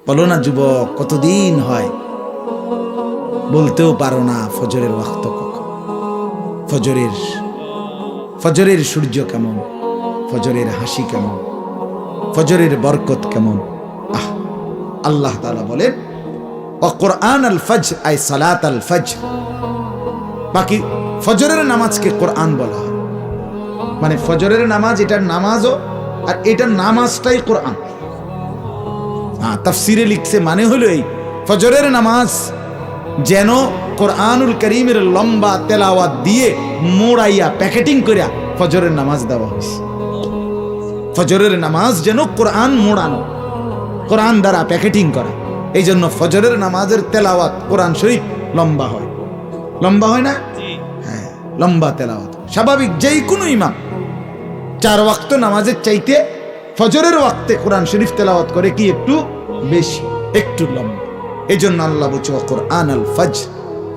বলো না যুবক, কতদিন হয় বলতেও পারো না ফজরের ওয়াক্ত কখন, ফজরের সূর্য কেমন, ফজরের হাসি কেমন, ফজরের বরকত কেমন। আল্লাহ তাআলা বলেন ও কোরআন আল ফজর আই সালাত আল ফজর। বাকি ফজরের নামাজকে কোরআন বলা হয়, মানে ফজরের নামাজ এটার নামাজও, আর এটার নামাজটাই কোরআন। তাফসিরে লিখছে মানে হলো এই, ফজরের নামাজ যেন কোরআনুল করিমের লম্বা তেলাওয়াত দিয়ে মোড়াইয়া প্যাকেটিং করিয়া ফজরের নামাজ দেওয়া হয়েছে। ফজরের নামাজ যেন কোরআন মোড়ানো, কোরআন দ্বারা প্যাকেটিং করা। এই জন্য ফজরের নামাজের তেলাওয়াত কোরআন শরীফ লম্বা হয়, লম্বা হয় না? হ্যাঁ, লম্বা তেলাওয়াত। স্বাভাবিক যেই কোনো ইমাম 4 ওয়াক্ত নামাজের চাইতে ফজরের ওয়াক্তে কোরআন শরীফ তেলাওয়াত করে কি একটু বেশি, একটু লম্বা। এই জন্য আল্লাহ বলছে কোরআন আল ফজর